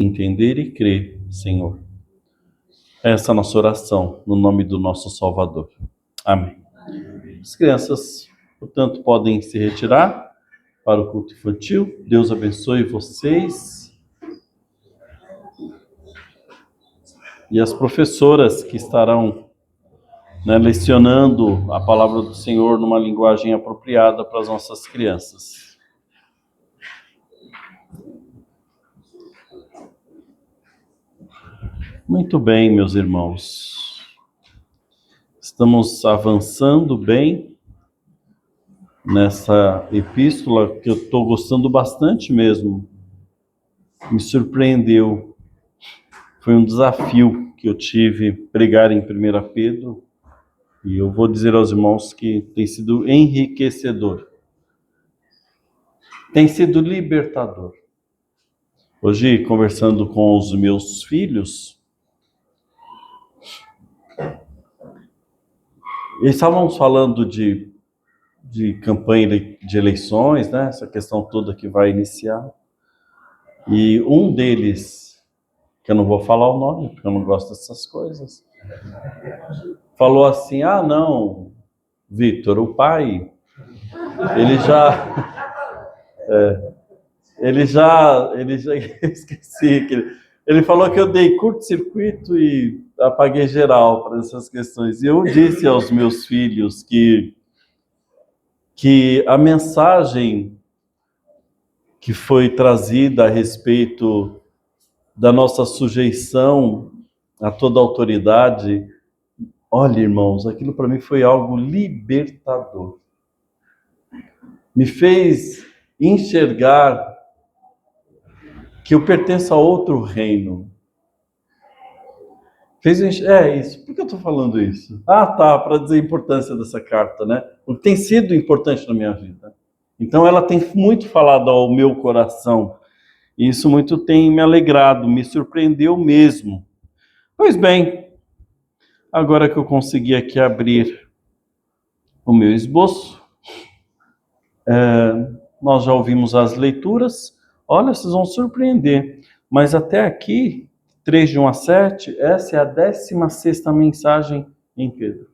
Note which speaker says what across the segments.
Speaker 1: entender e crer, Senhor. Essa é a nossa oração, no nome do nosso Salvador. Amém. As crianças, portanto, podem se retirar para o culto infantil. Deus abençoe vocês. E as professoras que estarão lecionando a palavra do Senhor numa linguagem apropriada para as nossas crianças. Muito bem, meus irmãos. Estamos avançando bem nessa epístola que eu estou gostando bastante mesmo. Me surpreendeu. Foi um desafio que eu tive pregar em 1 Pedro. E eu vou dizer aos irmãos que tem sido enriquecedor. Tem sido libertador. Hoje, conversando com os meus filhos, eles estavam falando de campanha de eleições, né? Essa questão toda que vai iniciar. E um deles, que eu não vou falar o nome, porque eu não gosto dessas coisas, falou assim: ah, não, Vitor, o pai, ele já esqueci que ele falou que eu dei curto-circuito e apaguei geral para essas questões. E eu disse aos meus filhos que a mensagem que foi trazida a respeito da nossa sujeição a toda autoridade, olha, irmãos, aquilo para mim foi algo libertador. Me fez enxergar que eu pertenço a outro reino. Isso. Por que eu estou falando isso? Ah, tá, para dizer a importância dessa carta, né? O que tem sido importante na minha vida. Então ela tem muito falado ao meu coração. E isso muito tem me alegrado, me surpreendeu mesmo. Pois bem, agora que eu consegui aqui abrir o meu esboço, nós já ouvimos as leituras. Olha, vocês vão surpreender. Mas até aqui, 3 de 1 a 7, essa é a 16ª mensagem em Pedro.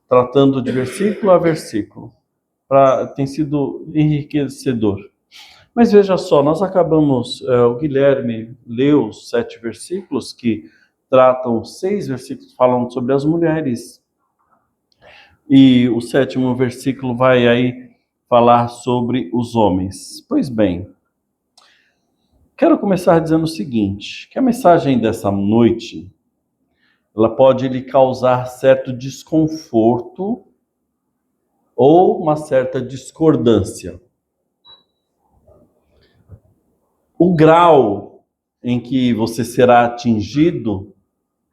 Speaker 1: Tratando de versículo a versículo. Tem sido enriquecedor. Mas veja só, nós acabamos, o Guilherme leu os 7 versículos que tratam, 6 versículos falam sobre as mulheres. E o 7º versículo vai aí falar sobre os homens. Pois bem, quero começar dizendo o seguinte, que a mensagem dessa noite, ela pode lhe causar certo desconforto ou uma certa discordância. O grau em que você será atingido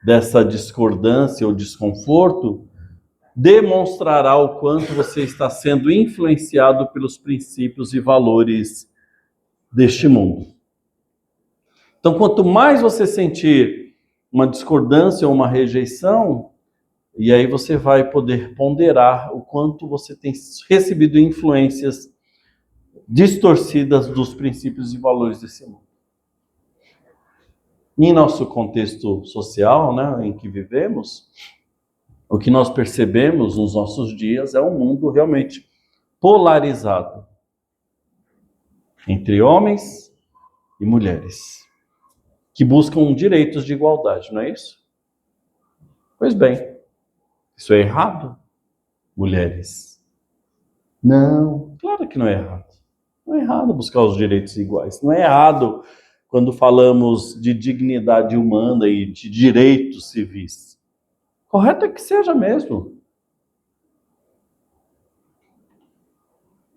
Speaker 1: dessa discordância ou desconforto demonstrará o quanto você está sendo influenciado pelos princípios e valores deste mundo. Então, quanto mais você sentir uma discordância ou uma rejeição, e aí você vai poder ponderar o quanto você tem recebido influências distorcidas dos princípios e valores desse mundo. Em nosso contexto social, né, em que vivemos, o que nós percebemos nos nossos dias é um mundo realmente polarizado entre homens e mulheres, que buscam direitos de igualdade, não é isso? Pois bem, isso é errado, mulheres? Não, claro que não é errado. Não é errado buscar os direitos iguais. Não é errado quando falamos de dignidade humana e de direitos civis. Correto é que seja mesmo.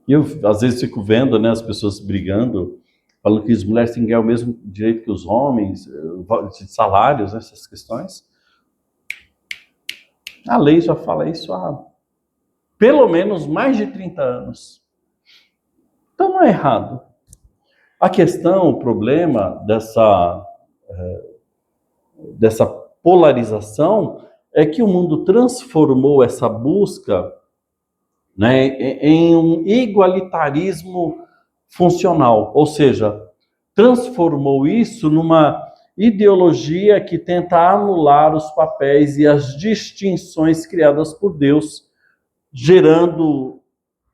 Speaker 1: E eu, às vezes, fico vendo, as pessoas brigando, falando que as mulheres têm que ganhar o mesmo direito que os homens, de salários, essas questões. A lei já fala isso há pelo menos mais de 30 anos. Então não é errado. A questão, o problema dessa polarização é que o mundo transformou essa busca, em um igualitarismo funcional, ou seja, transformou isso numa ideologia que tenta anular os papéis e as distinções criadas por Deus, gerando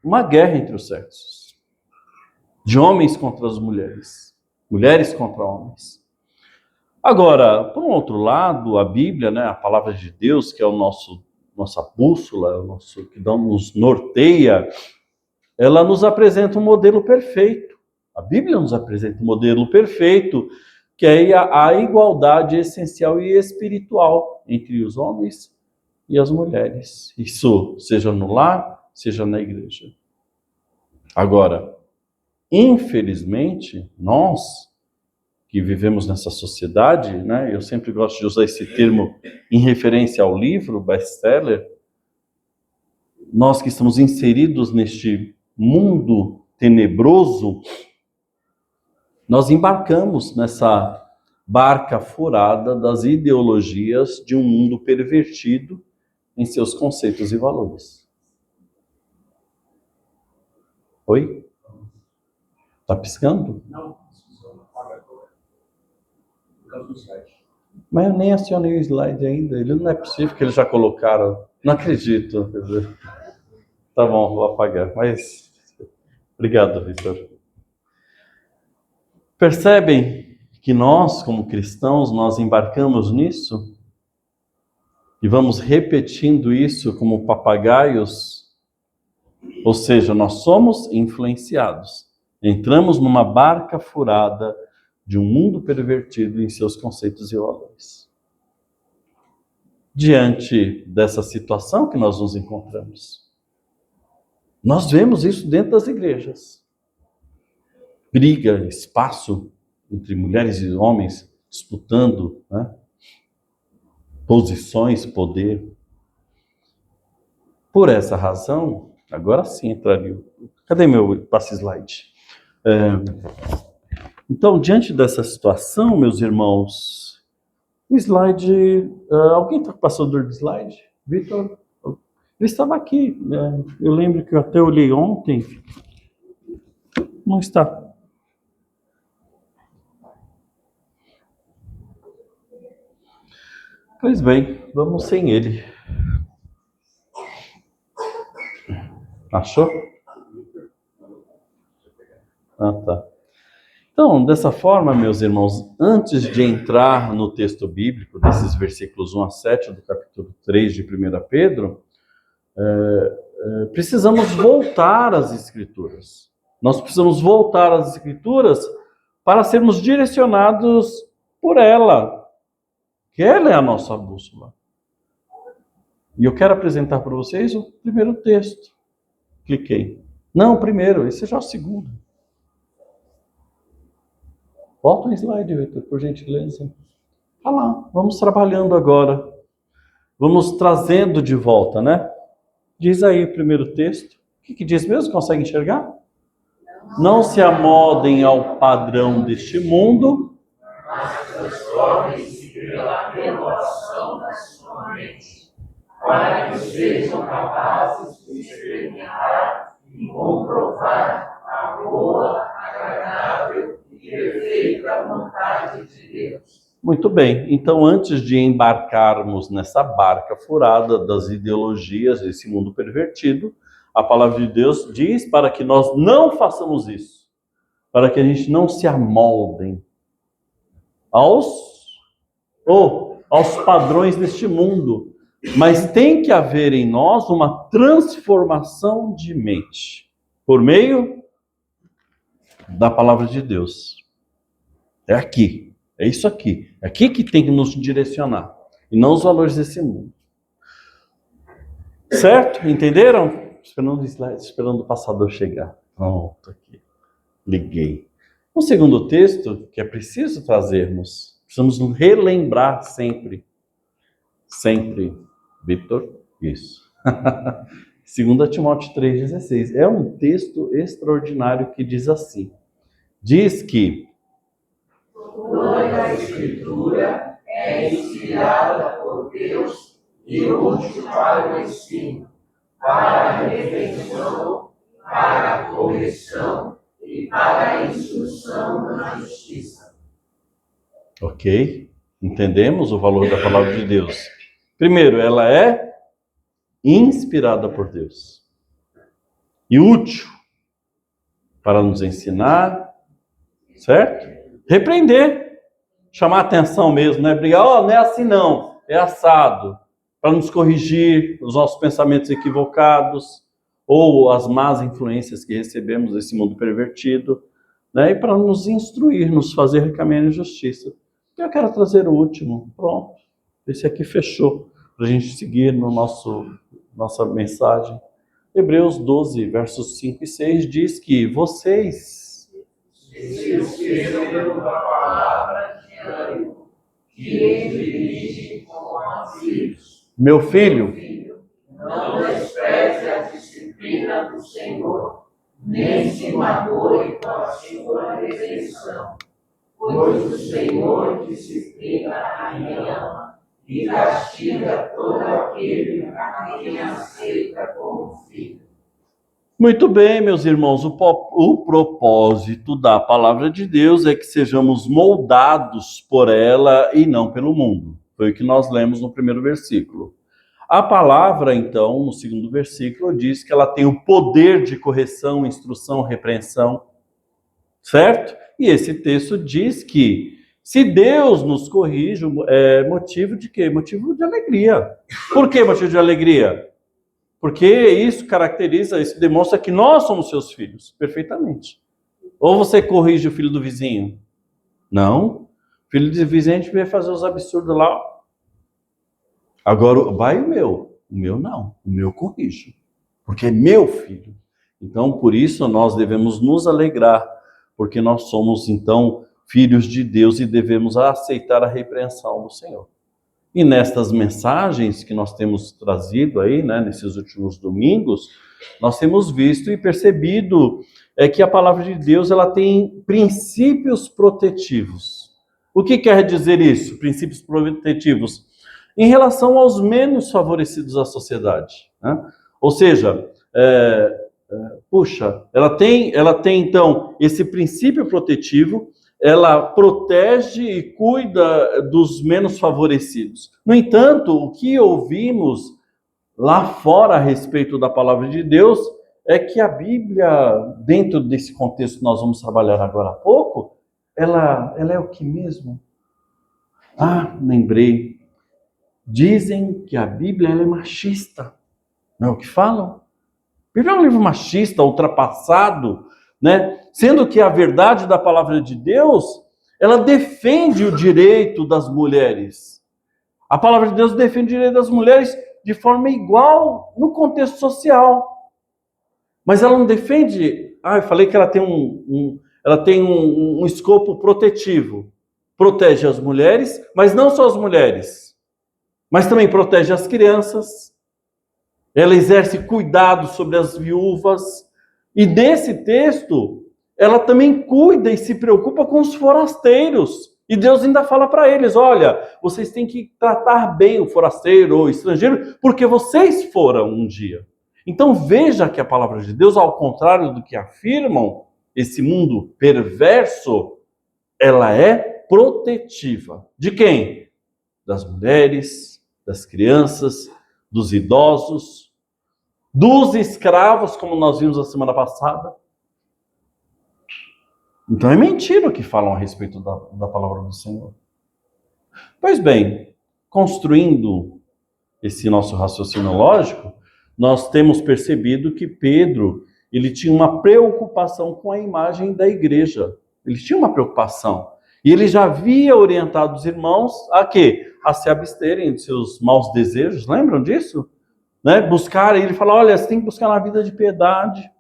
Speaker 1: uma guerra entre os sexos, de homens contra as mulheres, mulheres contra homens. Agora, por um outro lado, a Bíblia, né, a palavra de Deus, que é o nossa bússola, o nosso que nos norteia, ela nos apresenta um modelo perfeito. A Bíblia nos apresenta um modelo perfeito, que é a igualdade essencial e espiritual entre os homens e as mulheres. Isso seja no lar, seja na igreja. Agora, infelizmente, nós que vivemos nessa sociedade, né? Eu sempre gosto de usar esse termo em referência ao livro best-seller. Nós que estamos inseridos neste mundo tenebroso, nós embarcamos nessa barca furada das ideologias de um mundo pervertido em seus conceitos e valores. Oi? Tá piscando?
Speaker 2: Não.
Speaker 1: Mas eu nem acionei o slide ainda. Ele não é possível que eles já colocaram. Não acredito. Tá bom, vou apagar. Mas obrigado, Vitor. Percebem que nós, como cristãos, nós embarcamos nisso? E vamos repetindo isso como papagaios? Ou seja, nós somos influenciados. Entramos numa barca furada de um mundo pervertido em seus conceitos e valores. Diante dessa situação que nós nos encontramos, nós vemos isso dentro das igrejas. Briga, espaço entre mulheres e homens disputando, né? Posições, poder. Por essa razão, agora sim entraria. Cadê meu passe-slide? Então, diante dessa situação, meus irmãos, o slide. Alguém está com o passador de slide? Vitor? Ele estava aqui. Eu lembro que eu até olhei ontem. Não está. Pois bem, vamos sem ele. Achou? Ah, tá. Então, dessa forma, meus irmãos, antes de entrar no texto bíblico, desses versículos 1 a 7 do capítulo 3 de 1 Pedro, precisamos voltar às Escrituras. Nós precisamos voltar às Escrituras para sermos direcionados por ela, que ela é a nossa bússola. E eu quero apresentar para vocês o primeiro texto. Cliquei. Não, o primeiro, esse já é o segundo. Volta um slide, Vitor, por gentileza. Olha lá, vamos trabalhando agora. Vamos trazendo de volta, né? Diz aí o primeiro texto. O que diz mesmo? Consegue enxergar? Não se amodem ao padrão deste mundo,
Speaker 2: Mas transformem-se pela renovação da sua mente, para que sejam capazes de experimentar e comprovar a boa, agradável e perfeita vontade de Deus.
Speaker 1: Muito bem, então antes de embarcarmos nessa barca furada das ideologias desse mundo pervertido, a palavra de Deus diz para que nós não façamos isso, para que a gente não se amoldem aos padrões deste mundo, mas tem que haver em nós uma transformação de mente, por meio da palavra de Deus. É aqui. É isso aqui. É aqui que tem que nos direcionar. E não os valores desse mundo. Certo? Entenderam? Esperando o slide, esperando o passador chegar. Pronto, aqui. Liguei. O segundo texto que é preciso trazermos, precisamos nos relembrar sempre. Sempre. Vitor, isso. 2 Timóteo 3,16. É um texto extraordinário que diz assim. Diz que
Speaker 2: toda a Escritura é inspirada por Deus e útil para o ensino, para a repreensão, para a correção e para a instrução na justiça.
Speaker 1: Ok? Entendemos o valor da palavra de Deus. Primeiro, ela é inspirada por Deus e útil para nos ensinar, certo? Repreender, chamar atenção mesmo, não é brigar, não é assim não, é assado, para nos corrigir os nossos pensamentos equivocados ou as más influências que recebemos desse mundo pervertido, né? E para nos instruir, nos fazer caminhar em justiça. Eu quero trazer o último, pronto, esse aqui fechou, para a gente seguir no nossa mensagem. Hebreus 12, versos 5 e 6 diz que vocês
Speaker 2: se esqueceram da palavra de ânimo, que dirige como a filhos.
Speaker 1: Meu filho,
Speaker 2: Não despreze a disciplina do Senhor, nem se magoe com a sua redenção, pois o Senhor disciplina a quem ama e castiga todo aquele a quem aceita como filho.
Speaker 1: muito bem, meus irmãos, o propósito da palavra de Deus é que sejamos moldados por ela e não pelo mundo. Foi o que nós lemos no primeiro versículo. A palavra, então, no segundo versículo, diz que ela tem o poder de correção, instrução, repreensão, certo? E esse texto diz que se Deus nos corrige, é motivo de quê? Motivo de alegria. Por que motivo de alegria? Porque isso caracteriza, isso demonstra que nós somos seus filhos, perfeitamente. Ou você corrige o filho do vizinho? Não. O filho do vizinho a gente vê fazer os absurdos lá. Agora, vai o meu. O meu não. O meu corrijo. Porque é meu filho. Então, por isso, nós devemos nos alegrar. Porque nós somos, então, filhos de Deus e devemos aceitar a repreensão do Senhor. E nestas mensagens que nós temos trazido aí, né, nesses últimos domingos, nós temos visto e percebido que a palavra de Deus ela tem princípios protetivos. O que quer dizer isso? Princípios protetivos em relação aos menos favorecidos da sociedade, né? Ou seja, ela tem então esse princípio protetivo. Ela protege e cuida dos menos favorecidos. No entanto, o que ouvimos lá fora a respeito da palavra de Deus é que a Bíblia, dentro desse contexto que nós vamos trabalhar agora há pouco, ela é o que mesmo? Lembrei. Dizem que a Bíblia ela é machista. Não é o que falam? A Bíblia é um livro machista, ultrapassado, né? Sendo que a verdade da palavra de Deus, ela defende o direito das mulheres. A palavra de Deus defende o direito das mulheres de forma igual no contexto social. Mas ela não defende... eu falei que ela tem um escopo protetivo. Protege as mulheres, mas não só as mulheres. Mas também protege as crianças. Ela exerce cuidado sobre as viúvas. E nesse texto, ela também cuida e se preocupa com os forasteiros. E Deus ainda fala para eles, olha, vocês têm que tratar bem o forasteiro ou o estrangeiro, porque vocês foram um dia. Então veja que a palavra de Deus, ao contrário do que afirmam, esse mundo perverso, ela é protetiva. De quem? Das mulheres, das crianças, dos idosos, dos escravos, como nós vimos a semana passada. Então é mentira o que falam a respeito da palavra do Senhor. Pois bem, construindo esse nosso raciocínio lógico, nós temos percebido que Pedro, ele tinha uma preocupação com a imagem da igreja. Ele tinha uma preocupação. E ele já havia orientado os irmãos a quê? A se absterem de seus maus desejos. Lembram disso? Né? Buscar, ele fala, olha, você tem que buscar uma vida de piedade.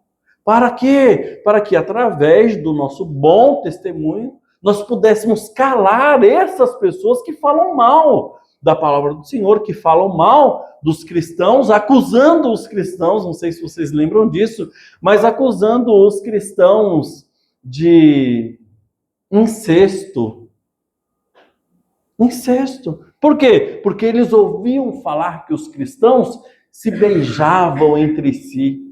Speaker 1: Para quê? Para que através do nosso bom testemunho, nós pudéssemos calar essas pessoas que falam mal da palavra do Senhor, que falam mal dos cristãos, acusando os cristãos, não sei se vocês lembram disso, mas acusando os cristãos de incesto. Incesto. Por quê? Porque eles ouviam falar que os cristãos se beijavam entre si.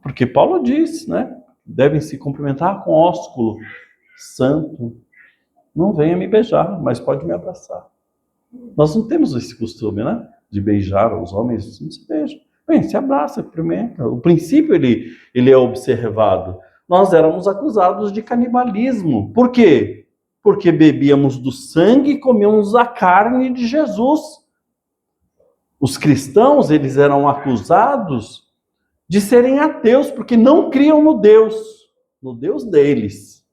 Speaker 1: Porque Paulo diz, né? Devem se cumprimentar com ósculo santo. Não venha me beijar, mas pode me abraçar. Nós não temos esse costume, né? De beijar, os homens não se beijam. Bem, se abraça, cumprimenta. O princípio, ele é observado. Nós éramos acusados de canibalismo. Por quê? Porque bebíamos do sangue e comíamos a carne de Jesus. Os cristãos, eles eram acusados de serem ateus, porque não criam no Deus deles.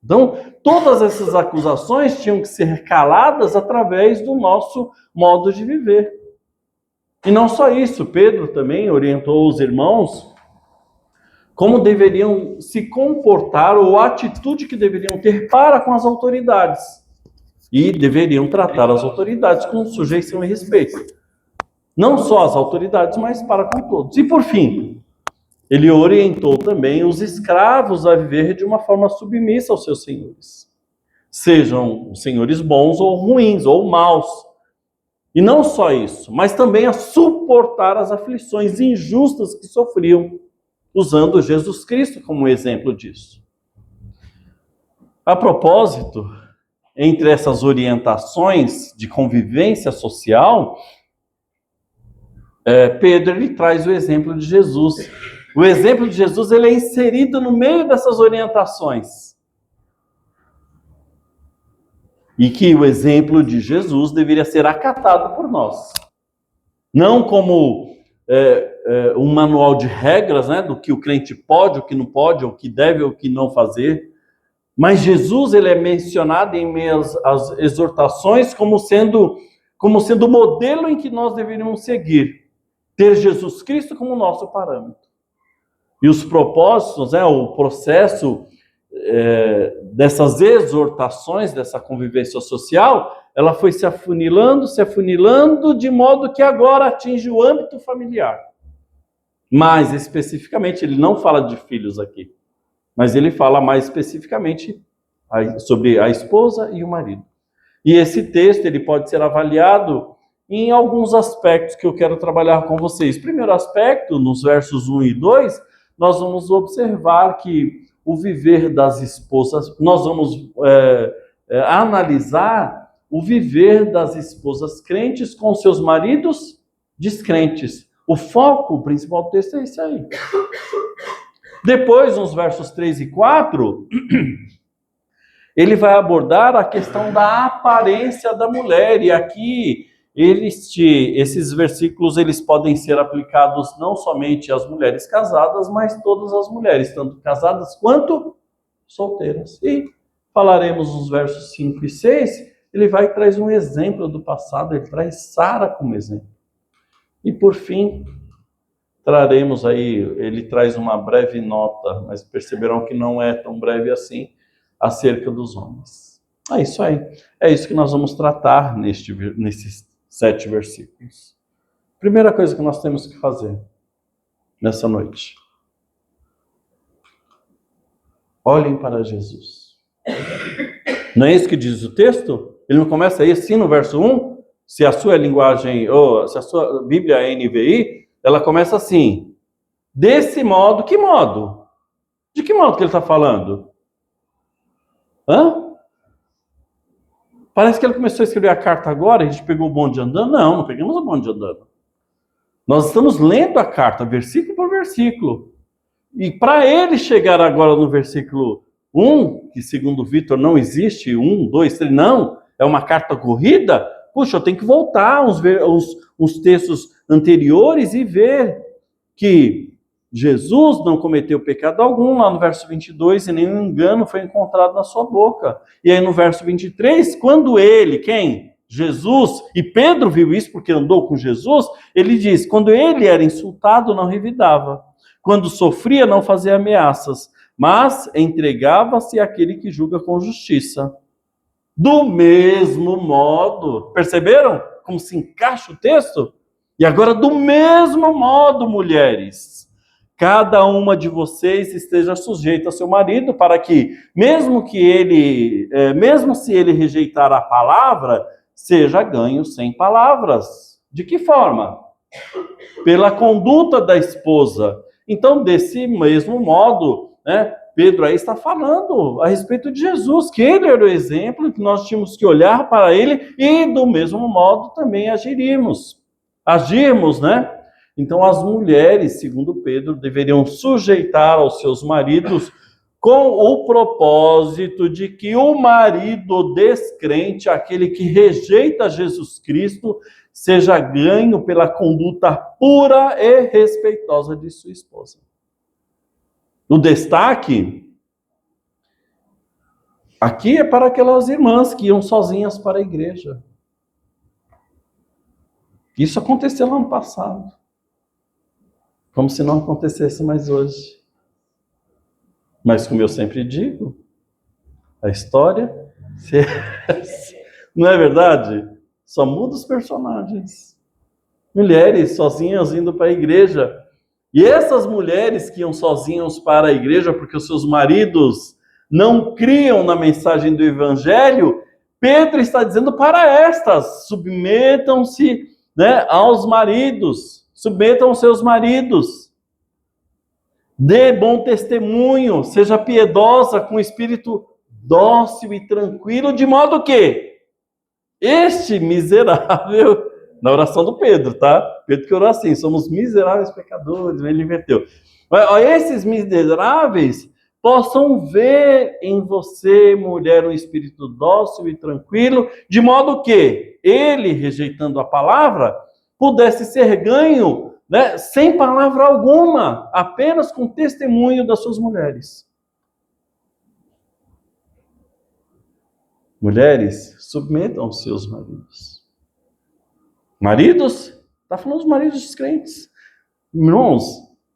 Speaker 1: Então, todas essas acusações tinham que ser caladas através do nosso modo de viver. E não só isso, Pedro também orientou os irmãos como deveriam se comportar ou a atitude que deveriam ter para com as autoridades. E deveriam tratar as autoridades com sujeição e respeito. Não só as autoridades, mas para com todos. E por fim, ele orientou também os escravos a viver de uma forma submissa aos seus senhores. Sejam senhores bons ou ruins, ou maus. E não só isso, mas também a suportar as aflições injustas que sofriam, usando Jesus Cristo como exemplo disso. A propósito, entre essas orientações de convivência social, Pedro ele traz o exemplo de Jesus. O exemplo de Jesus ele é inserido no meio dessas orientações. E que o exemplo de Jesus deveria ser acatado por nós. Não como um manual de regras, né, do que o crente pode, o que não pode, o que deve, o que não fazer. Mas Jesus ele é mencionado em meio às exortações como sendo o modelo em que nós deveríamos seguir. Ter Jesus Cristo como nosso parâmetro. E os propósitos, o processo dessas exortações, dessa convivência social, ela foi se afunilando, de modo que agora atinge o âmbito familiar. Mais especificamente, ele não fala de filhos aqui, mas ele fala mais especificamente sobre a esposa e o marido. E esse texto ele pode ser avaliado em alguns aspectos que eu quero trabalhar com vocês. Primeiro aspecto, nos versos 1 e 2, nós vamos observar que o viver das esposas, nós vamos analisar o viver das esposas crentes com seus maridos descrentes. O foco principal do texto é isso aí. Depois, nos versos 3 e 4, ele vai abordar a questão da aparência da mulher. E aqui, esses versículos eles podem ser aplicados não somente às mulheres casadas, mas todas as mulheres, tanto casadas quanto solteiras. E falaremos nos versos 5 e 6, ele vai trazer um exemplo do passado, ele traz Sara como exemplo. E por fim, traremos aí, ele traz uma breve nota, mas perceberão que não é tão breve assim, acerca dos homens. É isso aí. É isso que nós vamos tratar nesses 7 versículos. Primeira coisa que nós temos que fazer nessa noite. Olhem para Jesus. Não é isso que diz o texto? Ele não começa aí assim no verso 1? Se a sua linguagem, ou se a sua Bíblia é NVI, ela começa assim. Desse modo, que modo? De que modo que ele está falando? Parece que ele começou a escrever a carta agora, a gente pegou o bonde andando. Não pegamos o bonde andando. Nós estamos lendo a carta, versículo por versículo. E para ele chegar agora no versículo 1, que segundo Vitor não existe 1, 2, 3, não, é uma carta corrida, puxa, eu tenho que voltar os textos anteriores e ver que Jesus não cometeu pecado algum, lá no verso 22, e nenhum engano foi encontrado na sua boca. E aí no verso 23, quando ele, quem? Jesus, e Pedro viu isso porque andou com Jesus, ele diz, quando ele era insultado, não revidava. Quando sofria, não fazia ameaças, mas entregava-se àquele que julga com justiça. Do mesmo modo, perceberam como se encaixa o texto? E agora, do mesmo modo, mulheres, cada uma de vocês esteja sujeita a seu marido, para que, mesmo se ele rejeitar a palavra, seja ganho sem palavras. De que forma? Pela conduta da esposa. Então, desse mesmo modo, Pedro aí está falando a respeito de Jesus, que ele era o exemplo, que nós tínhamos que olhar para ele e do mesmo modo também agirmos, né? Então as mulheres, segundo Pedro, deveriam sujeitar aos seus maridos com o propósito de que o marido descrente, aquele que rejeita Jesus Cristo, seja ganho pela conduta pura e respeitosa de sua esposa. O destaque aqui é para aquelas irmãs que iam sozinhas para a igreja. Isso aconteceu no ano passado. Como se não acontecesse mais hoje. Mas como eu sempre digo, a história não é verdade? Só muda os personagens. Mulheres sozinhas indo para a igreja. E essas mulheres que iam sozinhas para a igreja porque os seus maridos não criam na mensagem do evangelho, Pedro está dizendo para estas: submetam-se, né, aos maridos, submetam aos seus maridos. Dê bom testemunho, seja piedosa, com espírito dócil e tranquilo, de modo que este miserável, na oração do Pedro, tá? Pedro que orou assim: somos miseráveis pecadores, ele inverteu. Esses miseráveis possam ver em você, mulher, um espírito dócil e tranquilo, de modo que ele, rejeitando a palavra, pudesse ser ganho, né, sem palavra alguma, apenas com testemunho das suas mulheres. Mulheres, submetam aos seus maridos. Maridos, está falando dos maridos descrentes. Irmãos,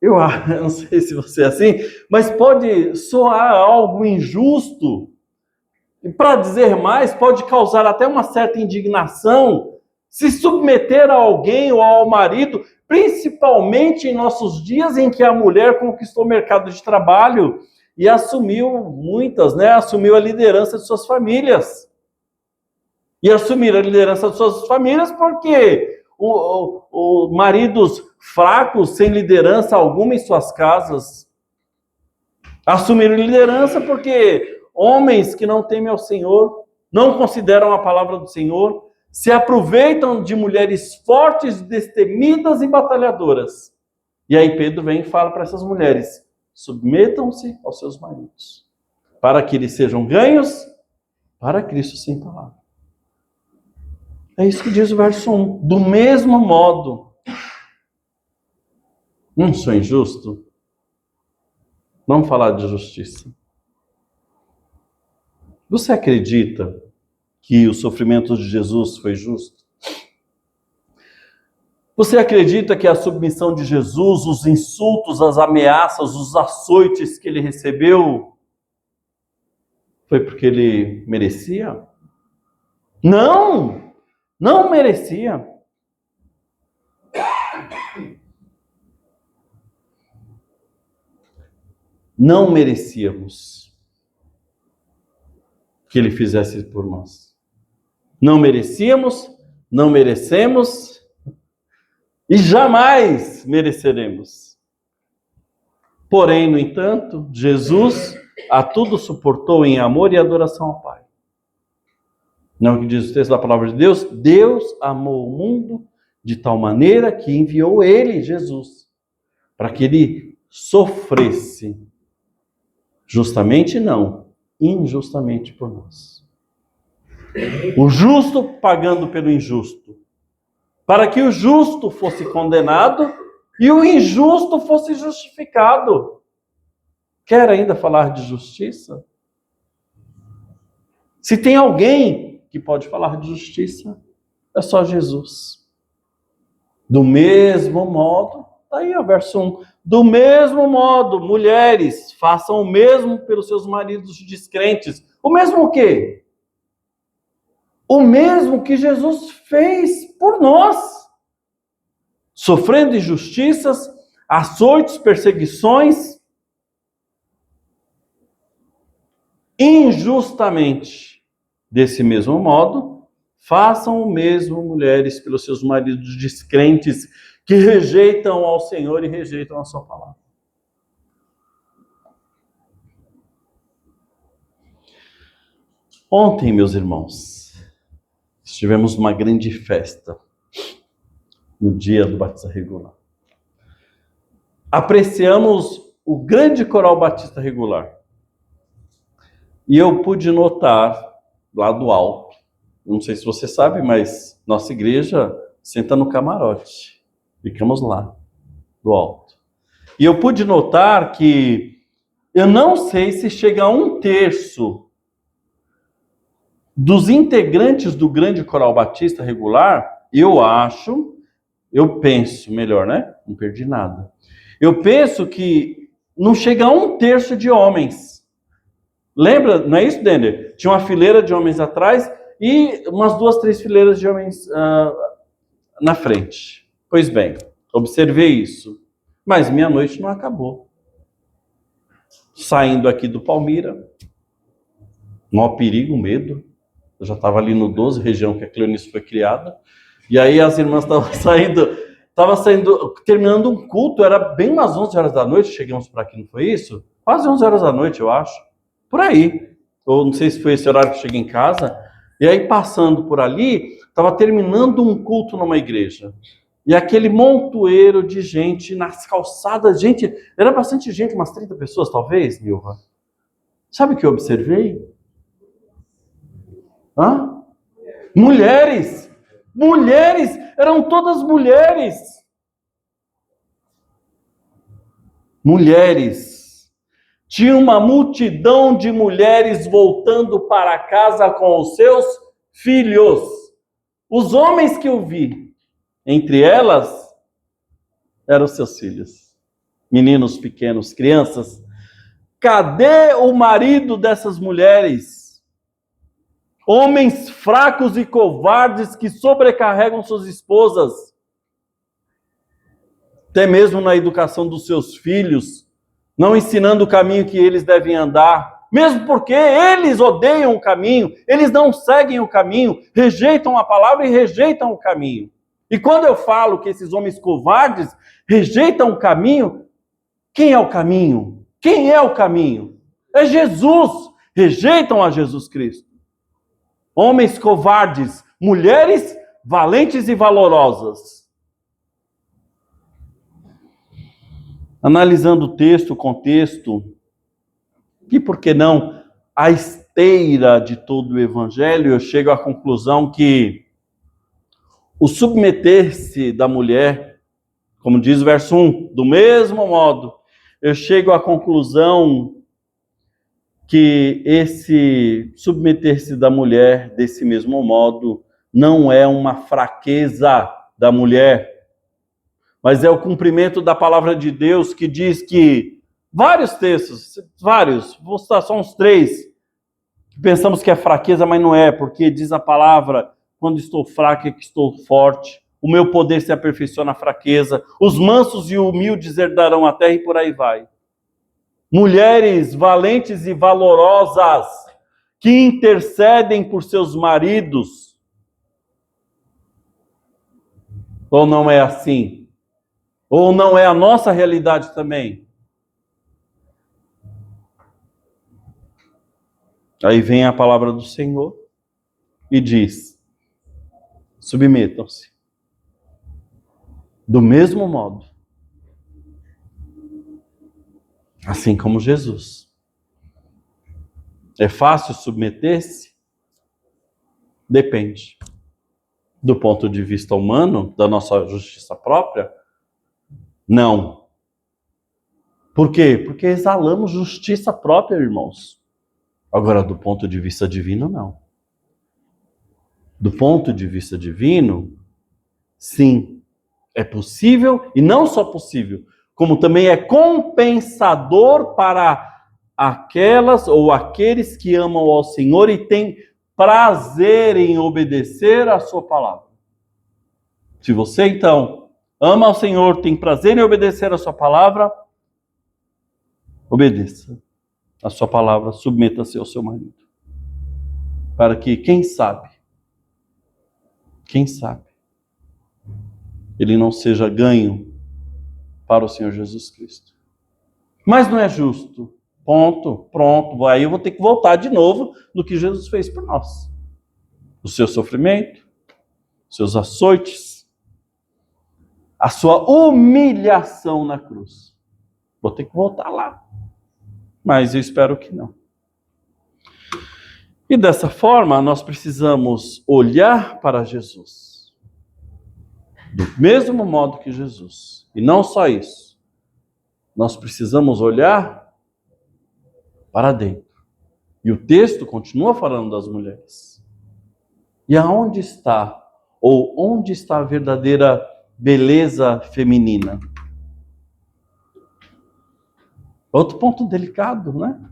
Speaker 1: eu não sei se você é assim, mas pode soar algo injusto. E para dizer mais, pode causar até uma certa indignação se submeter a alguém ou ao marido, principalmente em nossos dias em que a mulher conquistou o mercado de trabalho e assumiu a liderança de suas famílias. E assumir a liderança de suas famílias porque maridos fracos, sem liderança alguma em suas casas, assumiram liderança porque homens que não temem ao Senhor, não consideram a palavra do Senhor, se aproveitam de mulheres fortes, destemidas e batalhadoras. E aí Pedro vem e fala para essas mulheres: submetam-se aos seus maridos, para que eles sejam ganhos para Cristo sem palavra. É isso que diz o verso 1. Do mesmo modo, não sou injusto? Vamos falar de justiça. Você acredita que o sofrimento de Jesus foi justo? Você acredita que a submissão de Jesus, os insultos, as ameaças, os açoites que ele recebeu, foi porque ele merecia? Não! Não merecia. Não merecíamos que ele fizesse por nós. Não merecíamos, não merecemos e jamais mereceremos. Porém, no entanto, Jesus a tudo suportou em amor e adoração ao Pai. Não é o que diz o texto da palavra de Deus? Deus amou o mundo de tal maneira que enviou ele, Jesus, para que ele sofresse. Justamente não, injustamente por nós. O justo pagando pelo injusto. Para que o justo fosse condenado e o injusto fosse justificado. Quer ainda falar de justiça? Se tem alguém que pode falar de justiça, é só Jesus. Do mesmo modo, está aí o verso 1. Do mesmo modo, mulheres, façam o mesmo pelos seus maridos descrentes. O mesmo o quê? O mesmo que Jesus fez por nós. Sofrendo injustiças, açoites, perseguições, injustamente. Desse mesmo modo, façam o mesmo, mulheres, pelos seus maridos descrentes, que rejeitam ao Senhor e rejeitam a sua palavra. Ontem, meus irmãos, estivemos numa grande festa no dia do batismo regular. Apreciamos o grande coral batista regular. E eu pude notar lá do alto, não sei se você sabe, mas nossa igreja senta no camarote. Ficamos lá, do alto. E eu pude notar que eu não sei se chega a 1/3 dos integrantes do grande coral batista regular, eu penso, melhor, né? Não perdi nada. Eu penso que não chega a 1/3 de homens. Lembra? Não é isso, Dender? Tinha uma fileira de homens atrás e umas 2, 3 fileiras de homens na frente. Pois bem, observei isso. Mas minha noite não acabou. Saindo aqui do Palmira, maior perigo, medo. Eu já estava ali no 12, região que a Cleonice foi criada. E aí as irmãs estavam saindo, terminando um culto, era bem umas 11 horas da noite, chegamos para aqui, não foi isso? Quase 11 horas da noite, eu acho. Por aí. Ou não sei se foi esse horário que eu cheguei em casa. E aí, passando por ali, estava terminando um culto numa igreja. E aquele montoeiro de gente nas calçadas, gente, era bastante gente, umas 30 pessoas talvez, Milva. Sabe o que eu observei? Mulheres! Mulheres! Eram todas mulheres! Mulheres! Tinha uma multidão de mulheres voltando para casa com os seus filhos. Os homens que eu vi, entre elas, eram seus filhos. Meninos pequenos, crianças. Cadê o marido dessas mulheres? Homens fracos e covardes que sobrecarregam suas esposas, até mesmo na educação dos seus filhos, não ensinando o caminho que eles devem andar, mesmo porque eles odeiam o caminho, eles não seguem o caminho, rejeitam a palavra e rejeitam o caminho. E quando eu falo que esses homens covardes rejeitam o caminho, quem é o caminho? Quem é o caminho? É Jesus. Rejeitam a Jesus Cristo. Homens covardes, mulheres valentes e valorosas. Analisando o texto, o contexto, e por que não a esteira de todo o evangelho, eu chego à conclusão que o submeter-se da mulher, como diz o verso 1, do mesmo modo, eu chego à conclusão que esse submeter-se da mulher desse mesmo modo não é uma fraqueza da mulher, mas é o cumprimento da palavra de Deus que diz que vários textos, vou citar só uns 3, pensamos que é fraqueza, mas não é, porque diz a palavra, quando estou fraco é que estou forte, o meu poder se aperfeiçoa na fraqueza, os mansos e humildes herdarão a terra e por aí vai. Mulheres valentes e valorosas que intercedem por seus maridos. Ou não é assim? Ou não é a nossa realidade também? Aí vem a palavra do Senhor e diz: submetam-se. Do mesmo modo. Assim como Jesus. É fácil submeter-se? Depende. Do ponto de vista humano, da nossa justiça própria, não. Por quê? Porque exalamos justiça própria, irmãos. Agora, do ponto de vista divino, não. Do ponto de vista divino, sim, é possível, e não só possível, como também é compensador para aquelas ou aqueles que amam ao Senhor e têm prazer em obedecer a sua palavra. Se você, então, ama ao Senhor, tem prazer em obedecer a sua palavra, obedeça a sua palavra, submeta-se ao seu marido. Para que, quem sabe, ele não seja ganho para o Senhor Jesus Cristo. Mas não é justo. Ponto, pronto. Aí eu vou ter que voltar de novo no que Jesus fez por nós. O seu sofrimento, seus açoites, a sua humilhação na cruz. Vou ter que voltar lá. Mas eu espero que não. E dessa forma, nós precisamos olhar para Jesus. Do mesmo modo que Jesus. E não só isso. Nós precisamos olhar para dentro. E o texto continua falando das mulheres. E aonde está? Ou onde está a verdadeira beleza feminina? Outro ponto delicado, né?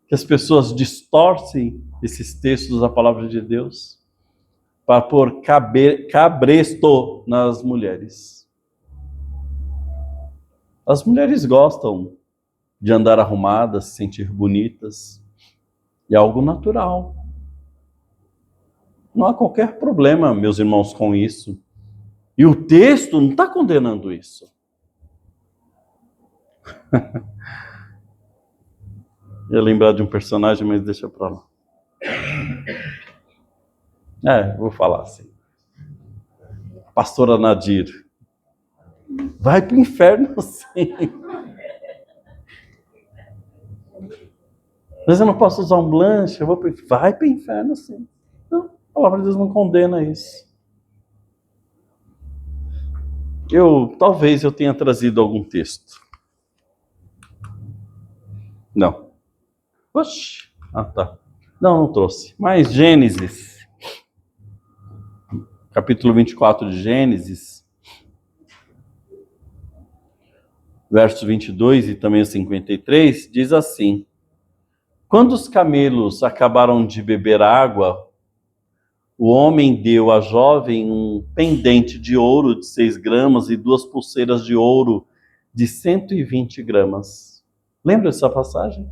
Speaker 1: Que as pessoas distorcem esses textos da palavra de Deus para pôr cabresto nas mulheres. As mulheres gostam de andar arrumadas, se sentir bonitas. É algo natural. Não há qualquer problema, meus irmãos, com isso. E o texto não está condenando isso. Eu ia lembrar de um personagem, mas deixa pra lá. Vou falar assim. Pastora Nadir. Vai pro inferno sim. Mas eu não posso usar um blanche, vai pro inferno sim. Não, a palavra de Deus não condena isso. Talvez eu tenha trazido algum texto. Não. Oxi. Tá. Não trouxe. Mas Gênesis, capítulo 24 de Gênesis, versos 22 e também o 53, diz assim: quando os camelos acabaram de beber água, o homem deu à jovem um pendente de ouro de 6 gramas e 2 pulseiras de ouro de 120 gramas. Lembra dessa passagem?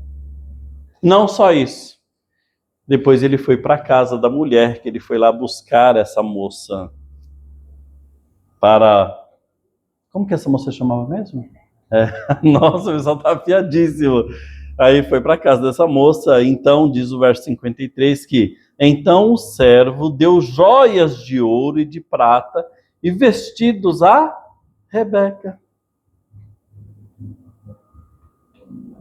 Speaker 1: Não só isso. Depois ele foi para a casa da mulher, que ele foi lá buscar essa moça para... Como que essa moça chamava mesmo? Nossa, o pessoal tá afiadíssimo. Aí foi para a casa dessa moça, então diz o verso 53 que então o servo deu joias de ouro e de prata e vestidos a Rebeca.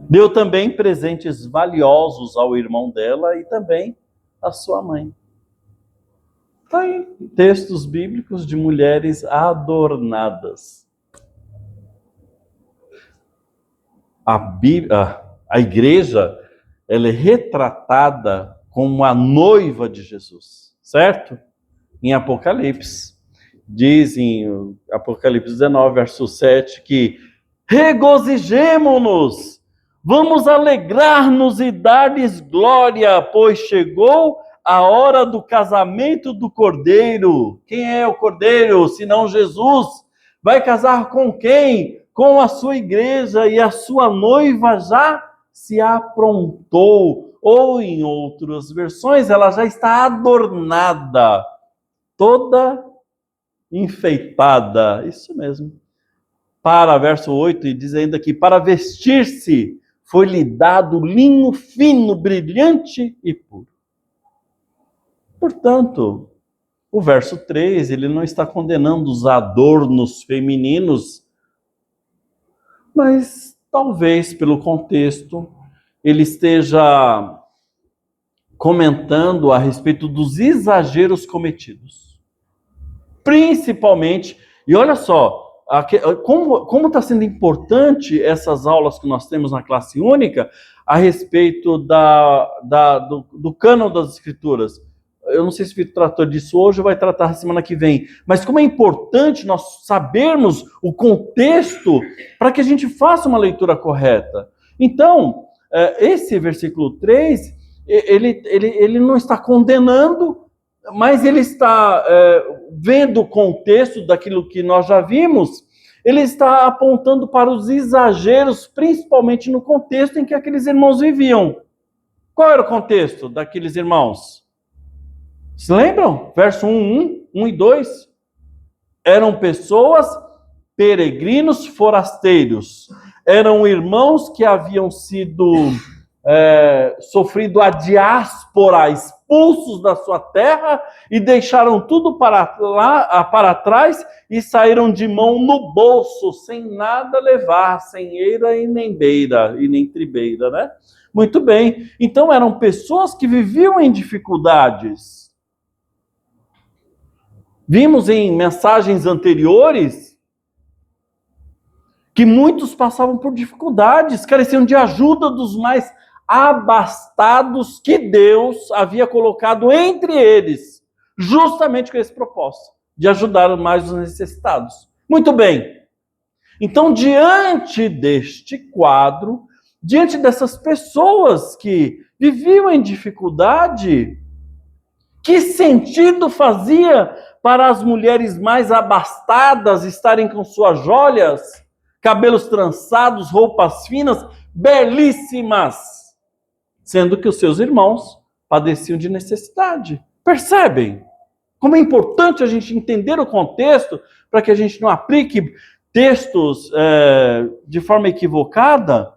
Speaker 1: Deu também presentes valiosos ao irmão dela e também à sua mãe. Tá aí, textos bíblicos de mulheres adornadas. A igreja, ela é retratada como a noiva de Jesus, certo? Em Apocalipse. Diz em Apocalipse 19, verso 7, que regozijemo-nos, vamos alegrar-nos e dar-lhes glória, pois chegou a hora do casamento do Cordeiro. Quem é o Cordeiro, senão Jesus? Vai casar com quem? Com a sua igreja, e a sua noiva já se aprontou. Ou em outras versões, ela já está adornada, toda enfeitada. Isso mesmo. Para, verso 8, e diz ainda que para vestir-se foi-lhe dado linho fino, brilhante e puro. Portanto, o verso 3, ele não está condenando os adornos femininos, mas talvez pelo contexto ele esteja comentando a respeito dos exageros cometidos. Principalmente, e olha só, como está sendo importante essas aulas que nós temos na classe única a respeito do cânon das Escrituras. Eu não sei se o Vitor tratou disso hoje ou vai tratar semana que vem, mas como é importante nós sabermos o contexto para que a gente faça uma leitura correta. Então, esse versículo 3, ele não está condenando, mas ele está vendo o contexto daquilo que nós já vimos, ele está apontando para os exageros, principalmente no contexto em que aqueles irmãos viviam. Qual era o contexto daqueles irmãos? Se lembram? Verso 1 e 2. Eram pessoas, peregrinos forasteiros. Eram irmãos que haviam sido sofrido a diáspora, expulsos da sua terra e deixaram tudo para trás e saíram de mão no bolso, sem nada levar, sem eira e nem beira, e nem tribeira, né? Muito bem. Então eram pessoas que viviam em dificuldades. Vimos em mensagens anteriores que muitos passavam por dificuldades, careciam de ajuda dos mais abastados que Deus havia colocado entre eles, justamente com esse propósito, de ajudar mais os necessitados. Muito bem. Então, diante deste quadro, diante dessas pessoas que viviam em dificuldade, que sentido fazia para as mulheres mais abastadas estarem com suas joias, cabelos trançados, roupas finas, belíssimas, sendo que os seus irmãos padeciam de necessidade? Percebem como é importante a gente entender o contexto para que a gente não aplique textos de forma equivocada?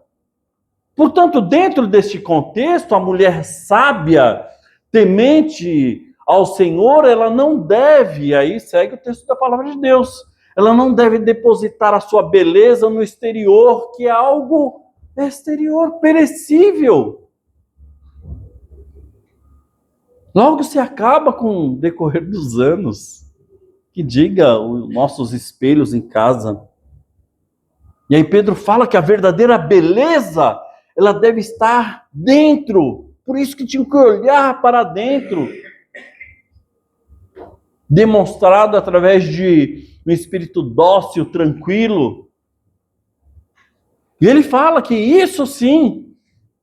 Speaker 1: Portanto, dentro deste contexto, a mulher sábia, temente ao Senhor, ela não deve, aí segue o texto da palavra de Deus, ela não deve depositar a sua beleza no exterior, que é algo exterior, perecível. Logo se acaba com o decorrer dos anos. Que diga os nossos espelhos em casa. E aí Pedro fala que a verdadeira beleza, ela deve estar dentro. Por isso que tinha que olhar para dentro. Demonstrado através de um espírito dócil, tranquilo. E ele fala que isso sim,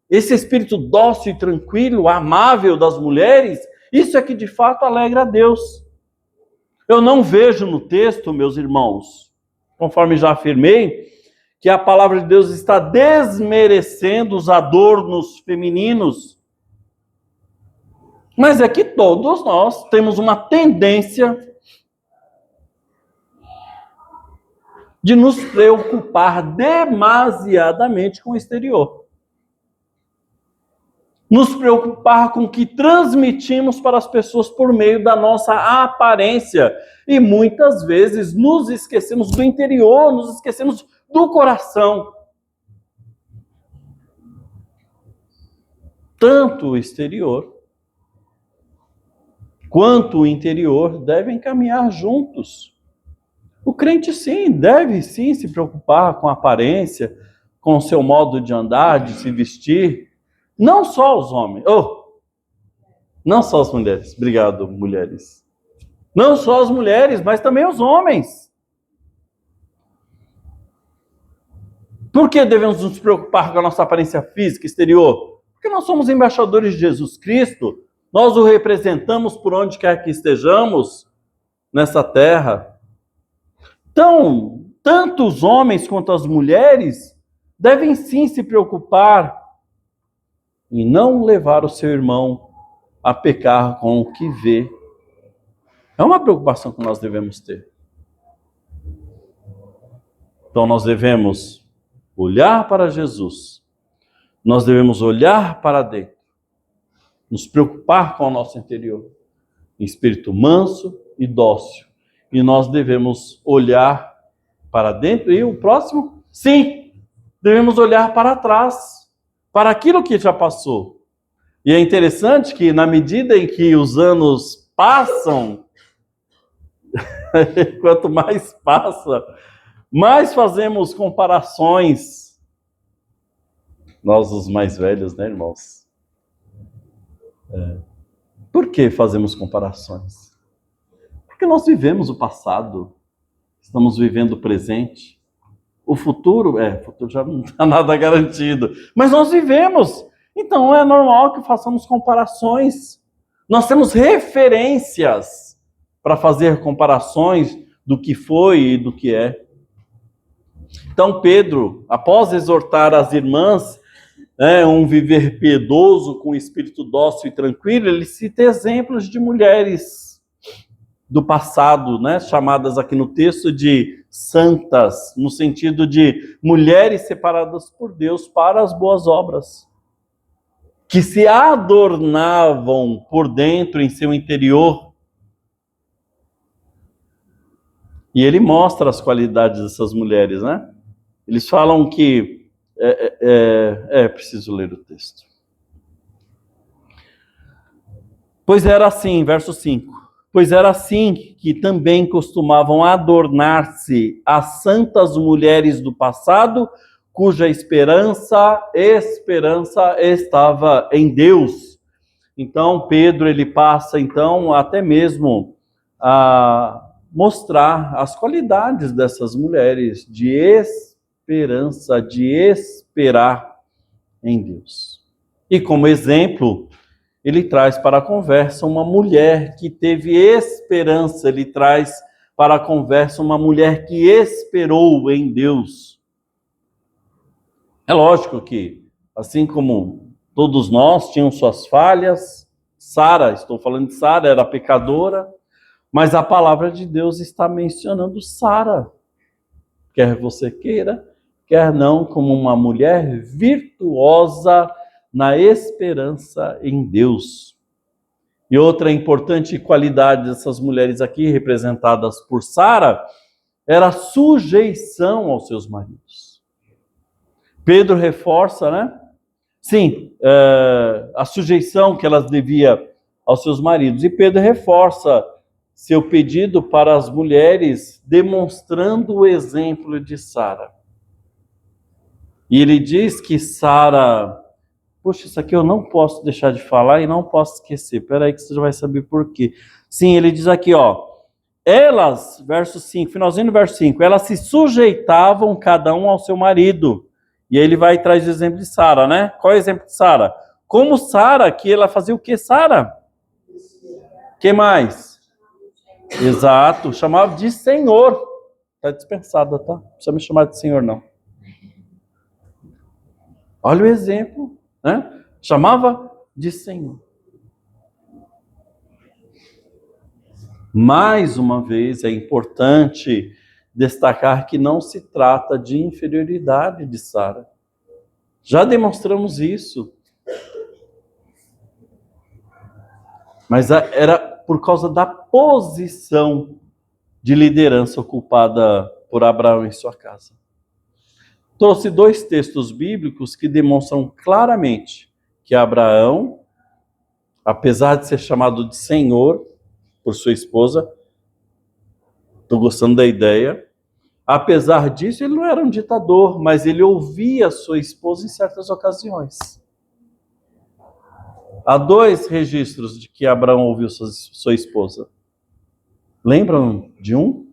Speaker 1: esse espírito dócil e tranquilo, amável das mulheres, isso é que de fato alegra a Deus. Eu não vejo no texto, meus irmãos, conforme já afirmei, que a palavra de Deus está desmerecendo os adornos femininos. Mas é que todos nós temos uma tendência de nos preocupar demasiadamente com o exterior. Nos preocupar com o que transmitimos para as pessoas por meio da nossa aparência. E muitas vezes nos esquecemos do interior, nos esquecemos do coração. Tanto o exterior quanto o interior devem caminhar juntos. O crente sim, deve sim se preocupar com a aparência, com o seu modo de andar, de se vestir. Não só os homens, não só as mulheres. Obrigado, mulheres. Não só as mulheres, mas também os homens. Por que devemos nos preocupar com a nossa aparência física exterior? Porque nós somos embaixadores de Jesus Cristo. Nós o representamos por onde quer que estejamos nessa terra. Então, tanto os homens quanto as mulheres devem sim se preocupar em não levar o seu irmão a pecar com o que vê. É uma preocupação que nós devemos ter. Então nós devemos olhar para Jesus. Nós devemos olhar para dentro. Nos preocupar com o nosso interior. Em espírito manso e dócil. E nós devemos olhar para dentro. E o próximo? Sim, devemos olhar para trás. Para aquilo que já passou. E é interessante que na medida em que os anos passam, quanto mais passa, mais fazemos comparações. Nós os mais velhos, né, irmãos? Por que fazemos comparações? Porque nós vivemos o passado, estamos vivendo o presente. O futuro já não está nada garantido. Mas nós vivemos. Então é normal que façamos comparações. Nós temos referências para fazer comparações do que foi e do que é. Então Pedro, após exortar as irmãs, um viver piedoso, com espírito dócil e tranquilo, ele cita exemplos de mulheres do passado, chamadas aqui no texto de santas, no sentido de mulheres separadas por Deus para as boas obras. que se adornavam por dentro, em seu interior. E ele mostra as qualidades dessas mulheres, né? Eles falam que... preciso ler o texto. Pois era assim, verso 5. Pois era assim que também costumavam adornar-se as santas mulheres do passado, cuja esperança estava em Deus. Então, Pedro, ele passa, então, até mesmo a mostrar as qualidades dessas mulheres de esperança, de esperar em Deus. E como exemplo, ele traz para a conversa uma mulher que teve esperança, ele traz para a conversa uma mulher que esperou em Deus. É lógico que, assim como todos nós tinham suas falhas, Sara, estou falando de Sara, era pecadora, mas a palavra de Deus está mencionando Sara, quer você queira, quer não, como uma mulher virtuosa na esperança em Deus. E outra importante qualidade dessas mulheres aqui, representadas por Sara, era a sujeição aos seus maridos. Pedro reforça, né? Sim, a sujeição que elas deviam aos seus maridos. E Pedro reforça seu pedido para as mulheres, demonstrando o exemplo de Sara. E ele diz que Sara... Puxa, isso aqui eu não posso deixar de falar e não posso esquecer. Espera aí que você já vai saber por quê. Sim, ele diz aqui, ó. Elas, verso 5, finalzinho do verso 5, elas se sujeitavam cada um ao seu marido. E aí ele vai e traz o exemplo de Sara, né? Qual é o exemplo de Sara? Como Sara, que ela fazia o que, Sara? O que mais? Exato, chamava de Senhor. Está dispensada, tá? Não precisa me chamar de Senhor, não. Olha o exemplo, né? Chamava de Senhor. Mais uma vez, é importante destacar que não se trata de inferioridade de Sara. Já demonstramos isso. Mas era por causa da posição de liderança ocupada por Abraão em sua casa. Trouxe 2 textos bíblicos que demonstram claramente que Abraão, apesar de ser chamado de Senhor por sua esposa, estou gostando da ideia, apesar disso ele não era um ditador, mas ele ouvia sua esposa em certas ocasiões. Há 2 registros de que Abraão ouviu sua esposa. Lembram de um?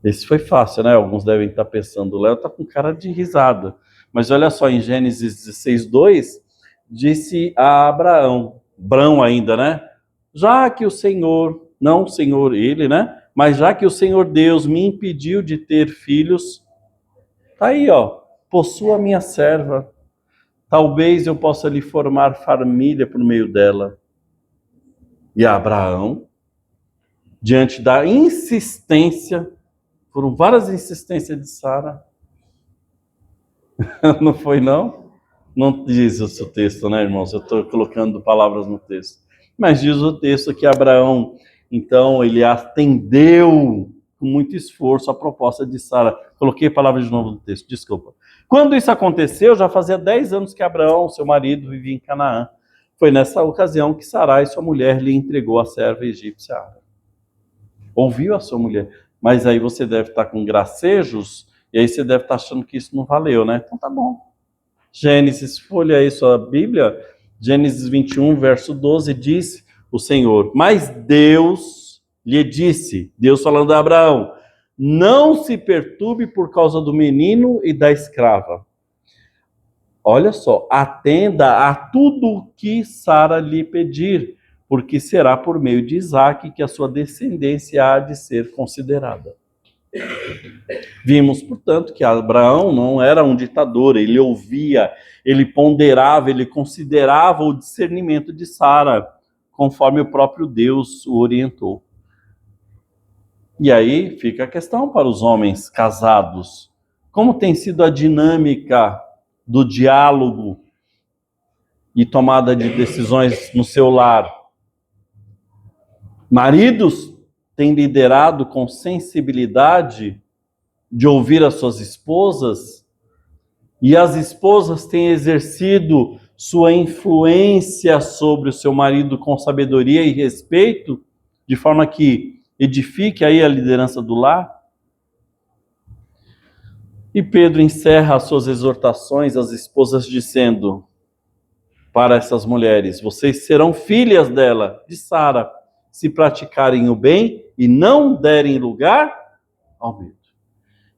Speaker 1: Esse foi fácil, né? Alguns devem estar pensando, o Léo está com cara de risada. Mas olha só, em Gênesis 16:2, disse a Abraão, Brão ainda, né? Já que o Senhor, não o Senhor ele, né? Mas já que o Senhor Deus me impediu de ter filhos, tá aí, ó, possua a minha serva. Talvez eu possa lhe formar família por meio dela. E Abraão, diante da insistência, foram várias insistências de Sara. Não foi, não? Não diz o seu texto, né, irmãos? Eu estou colocando palavras no texto. Mas diz o texto que Abraão, então, ele atendeu com muito esforço a proposta de Sara. Coloquei a palavra de novo no texto, desculpa. Quando isso aconteceu, já fazia 10 anos que Abraão, seu marido, vivia em Canaã. Foi nessa ocasião que Sarai, sua mulher, lhe entregou a serva egípcia Agar. Ouviu a sua mulher, mas aí você deve estar com gracejos, e aí você deve estar achando que isso não valeu, né? Então tá bom. Gênesis, folha aí sua Bíblia, Gênesis 21, verso 12, diz o Senhor, mas Deus lhe disse, Deus falando a Abraão, não se perturbe por causa do menino e da escrava. Olha só, atenda a tudo o que Sara lhe pedir, porque será por meio de Isaque que a sua descendência há de ser considerada. Vimos, portanto, que Abraão não era um ditador, ele ouvia, ele ponderava, ele considerava o discernimento de Sara, conforme o próprio Deus o orientou. E aí fica a questão para os homens casados. Como tem sido a dinâmica do diálogo e tomada de decisões no seu lar. Maridos têm liderado com sensibilidade de ouvir as suas esposas, e as esposas têm exercido sua influência sobre o seu marido com sabedoria e respeito, de forma que edifique aí a liderança do lar. E Pedro encerra as suas exortações às esposas dizendo para essas mulheres: vocês serão filhas dela, de Sara, se praticarem o bem e não derem lugar ao medo.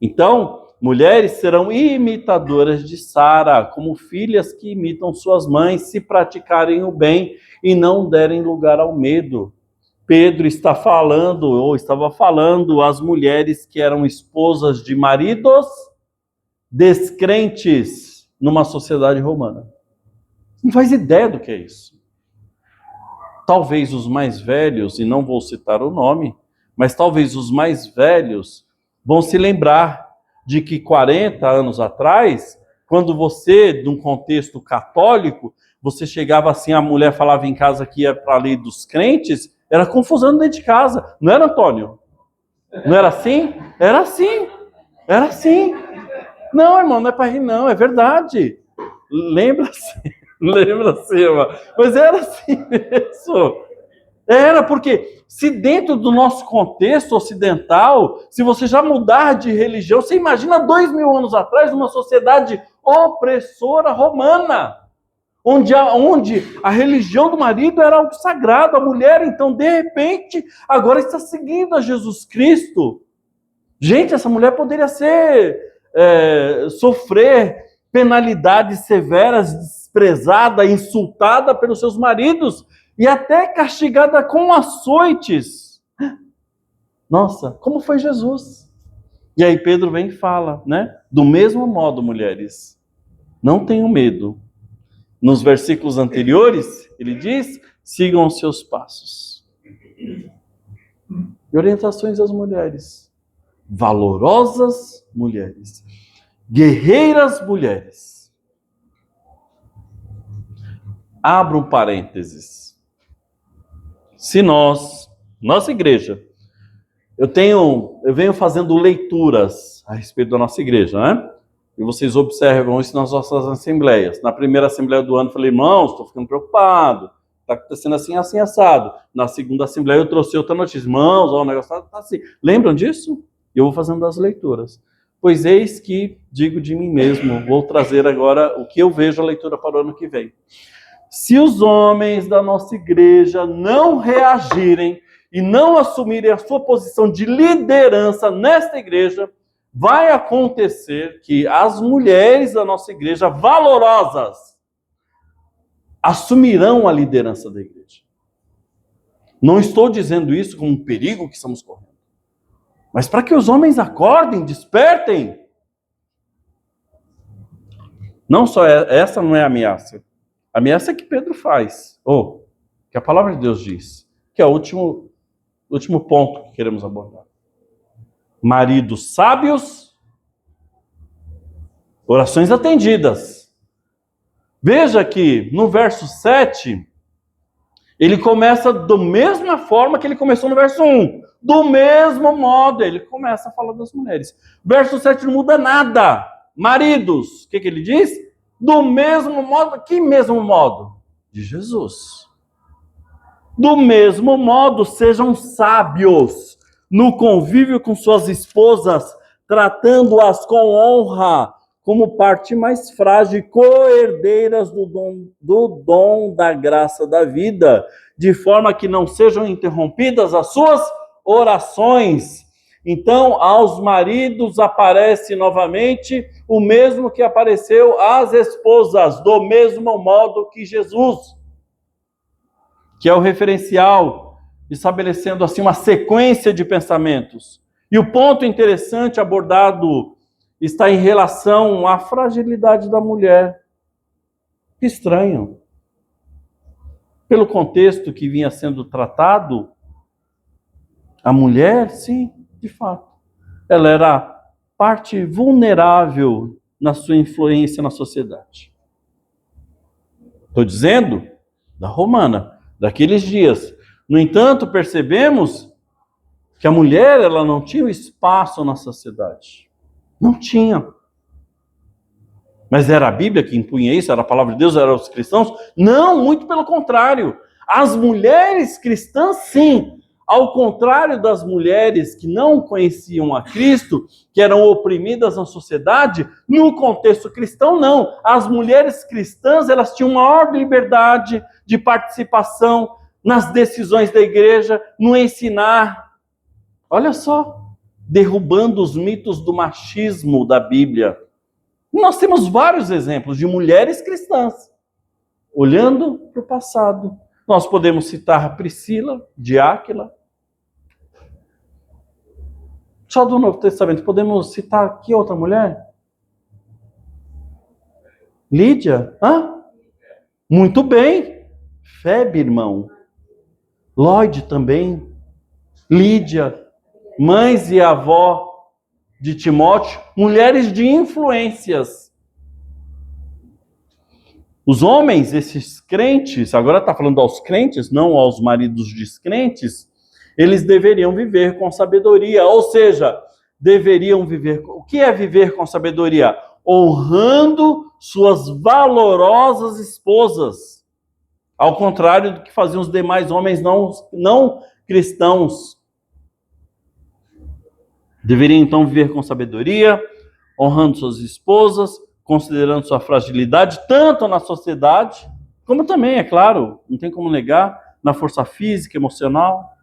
Speaker 1: Então, mulheres serão imitadoras de Sara, como filhas que imitam suas mães, se praticarem o bem e não derem lugar ao medo. Pedro está falando, ou estava falando, às mulheres que eram esposas de maridos descrentes numa sociedade romana. Não faz ideia do que é isso. Talvez os mais velhos, e não vou citar o nome, mas talvez os mais velhos vão se lembrar de que 40 anos atrás, quando você, de um contexto católico, você chegava assim, a mulher falava em casa que ia para a lei dos crentes, era confusão dentro de casa. Não era, Antônio? Não era assim? Era assim. Era assim. Não, irmão, não é para rir, não, é verdade. Lembra-se, mas era assim mesmo. Era porque, se dentro do nosso contexto ocidental, se você já mudar de religião, você imagina 2000 anos atrás, uma sociedade opressora romana, onde a religião do marido era algo sagrado, a mulher, então, de repente, agora está seguindo a Jesus Cristo. Gente, essa mulher poderia sofrer penalidades severas, desprezada, insultada pelos seus maridos e até castigada com açoites. Nossa, como foi Jesus? E aí Pedro vem e fala, né? Do mesmo modo, mulheres, não tenham medo. Nos versículos anteriores, ele diz, sigam os seus passos. E orientações às mulheres. Valorosas mulheres. Guerreiras mulheres. Abra um parênteses. Se nossa igreja, eu venho fazendo leituras a respeito da nossa igreja, né? E vocês observam isso nas nossas assembleias. Na primeira assembleia do ano, eu falei, irmãos, estou ficando preocupado. Está acontecendo assim, assim, assado. Na segunda assembleia, eu trouxe outra notícia. Irmãos, o negócio está assim. Lembram disso? Eu vou fazendo as leituras. Pois eis que digo de mim mesmo, vou trazer agora o que eu vejo a leitura para o ano que vem. Se os homens da nossa igreja não reagirem e não assumirem a sua posição de liderança nesta igreja, vai acontecer que as mulheres da nossa igreja, valorosas, assumirão a liderança da igreja. Não estou dizendo isso como um perigo que estamos correndo, mas para que os homens acordem, despertem. Não só essa não é a ameaça. A ameaça é que Pedro faz, ou que a palavra de Deus diz, que é o último ponto que queremos abordar. Maridos sábios, orações atendidas. Veja que no verso 7, ele começa da mesma forma que ele começou no verso 1. Do mesmo modo, ele começa a falar das mulheres. Verso 7 não muda nada. Maridos, o que ele diz? Do mesmo modo, que mesmo modo? De Jesus. Do mesmo modo, sejam sábios no convívio com suas esposas, tratando-as com honra, como parte mais frágil, co-herdeiras do dom da graça da vida, de forma que não sejam interrompidas as suas orações. Então, aos maridos aparece novamente o mesmo que apareceu às esposas, do mesmo modo que Jesus, que é o referencial, estabelecendo assim uma sequência de pensamentos. E o ponto interessante abordado está em relação à fragilidade da mulher. Que estranho. Pelo contexto que vinha sendo tratado, a mulher, sim, de fato, ela era parte vulnerável na sua influência na sociedade. Estou dizendo da romana, daqueles dias. No entanto, percebemos que a mulher, ela não tinha espaço na sociedade. Não tinha. Mas era a Bíblia que impunha isso? Era a palavra de Deus? Eram os cristãos? Não, muito pelo contrário. As mulheres cristãs, sim. Ao contrário das mulheres que não conheciam a Cristo, que eram oprimidas na sociedade, no contexto cristão, não. As mulheres cristãs, elas tinham maior liberdade de participação nas decisões da igreja, no ensinar. Olha só, derrubando os mitos do machismo da Bíblia. Nós temos vários exemplos de mulheres cristãs, olhando para o passado. Nós podemos citar a Priscila, de Áquila. Só do Novo Testamento, podemos citar aqui outra mulher? Lídia? Hã? Muito bem. Febe, irmão. Lloyd também. Lídia. Mães e avó de Timóteo. Mulheres de influências. Os homens, esses crentes, agora está falando aos crentes, não aos maridos descrentes, eles deveriam viver com sabedoria, ou seja, deveriam viver... O que é viver com sabedoria? Honrando suas valorosas esposas, ao contrário do que faziam os demais homens não cristãos. Deveriam então viver com sabedoria, honrando suas esposas, considerando sua fragilidade, tanto na sociedade, como também, é claro, não tem como negar, na força física, emocional.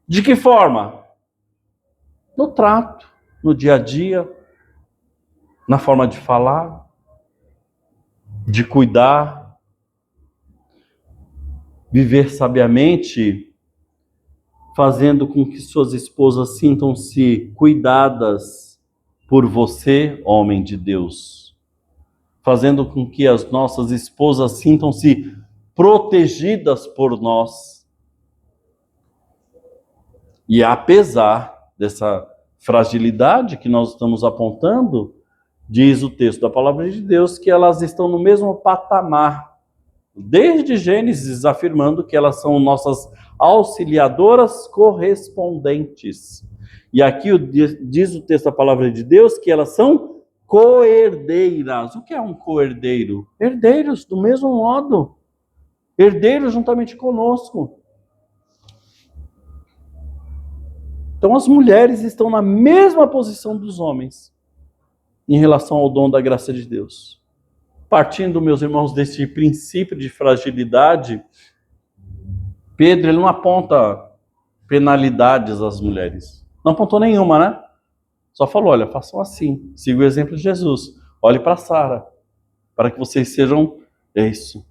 Speaker 1: De que forma? No trato, no dia a dia, na forma de falar, de cuidar, viver sabiamente, fazendo com que suas esposas sintam-se cuidadas por você, homem de Deus. Fazendo com que as nossas esposas sintam-se protegidas por nós. E apesar dessa fragilidade que nós estamos apontando, diz o texto da palavra de Deus que elas estão no mesmo patamar, desde Gênesis, afirmando que elas são nossas auxiliadoras correspondentes. E aqui diz o texto da palavra de Deus que elas são co-herdeiras. O que é um co-herdeiro? Herdeiros do mesmo modo. Herdeiros juntamente conosco. Então as mulheres estão na mesma posição dos homens em relação ao dom da graça de Deus. Partindo, meus irmãos, desse princípio de fragilidade, Pedro ele não aponta penalidades às mulheres. Não apontou nenhuma, né? Só falou, olha, façam assim, siga o exemplo de Jesus. Olhe para Sara, para que vocês sejam isso.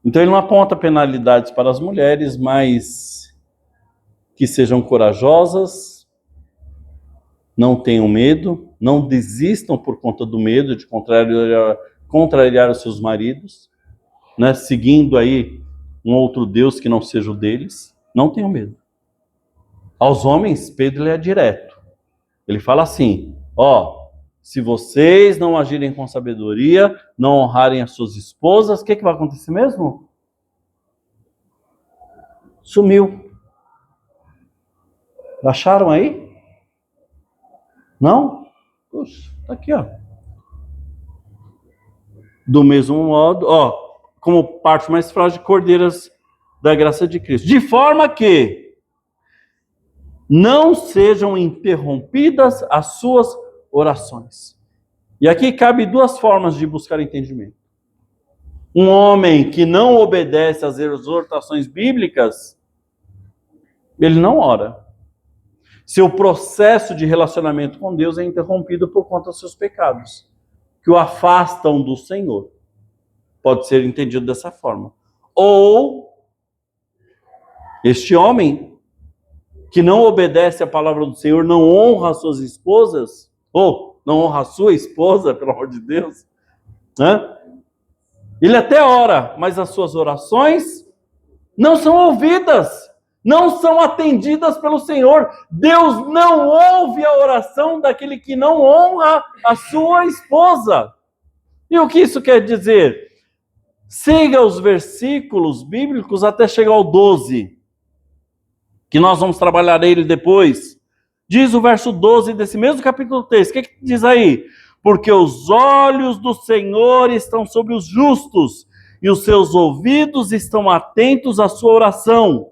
Speaker 1: Então ele não aponta penalidades para as mulheres, mas que sejam corajosas, não tenham medo, não desistam por conta do medo de contrariar os seus maridos, né? Seguindo aí um outro Deus que não seja o deles. Não tenham medo. Aos homens, Pedro ele é direto. Ele fala assim, se vocês não agirem com sabedoria, não honrarem as suas esposas, o que vai acontecer mesmo? Sumiu. Acharam aí? Não? Puxa, tá aqui, Do mesmo modo, como parte mais frágil, cordeiras da graça de Cristo. De forma que não sejam interrompidas as suas orações. E aqui cabe duas formas de buscar entendimento. Um homem que não obedece às exortações bíblicas, ele não ora. Seu processo de relacionamento com Deus é interrompido por conta dos seus pecados, que o afastam do Senhor. Pode ser entendido dessa forma. Ou este homem que não obedece à palavra do Senhor, não honra as suas esposas, ou não honra a sua esposa, pelo amor de Deus, né? Ele até ora, mas as suas orações não são ouvidas. Não são atendidas pelo Senhor. Deus não ouve a oração daquele que não honra a sua esposa. E o que isso quer dizer? Siga os versículos bíblicos até chegar ao 12, que nós vamos trabalhar ele depois. Diz o verso 12 desse mesmo capítulo 3. O que diz aí? Porque os olhos do Senhor estão sobre os justos, e os seus ouvidos estão atentos à sua oração.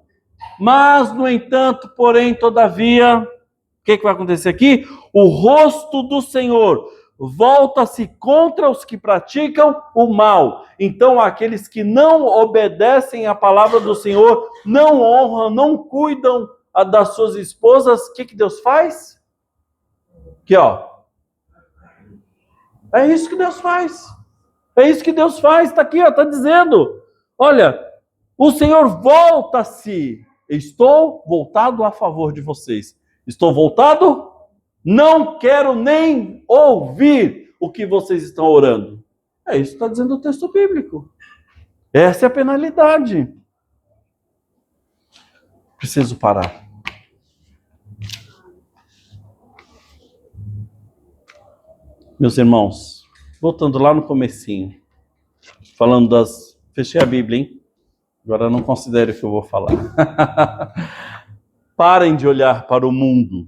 Speaker 1: Mas, no entanto, porém, todavia, o que vai acontecer aqui? O rosto do Senhor volta-se contra os que praticam o mal. Então, aqueles que não obedecem à palavra do Senhor, não honram, não cuidam das suas esposas, o que Deus faz? Aqui, ó. É isso que Deus faz. É isso que Deus faz. Está aqui, ó, está dizendo. Olha, o Senhor volta-se. Estou voltado a favor de vocês. Estou voltado? Não quero nem ouvir o que vocês estão orando. É isso que está dizendo o texto bíblico. Essa é a penalidade. Preciso parar. Meus irmãos, voltando lá no comecinho, falando das... Fechei a Bíblia, hein? Agora não considere o que eu vou falar. Parem de olhar para o mundo.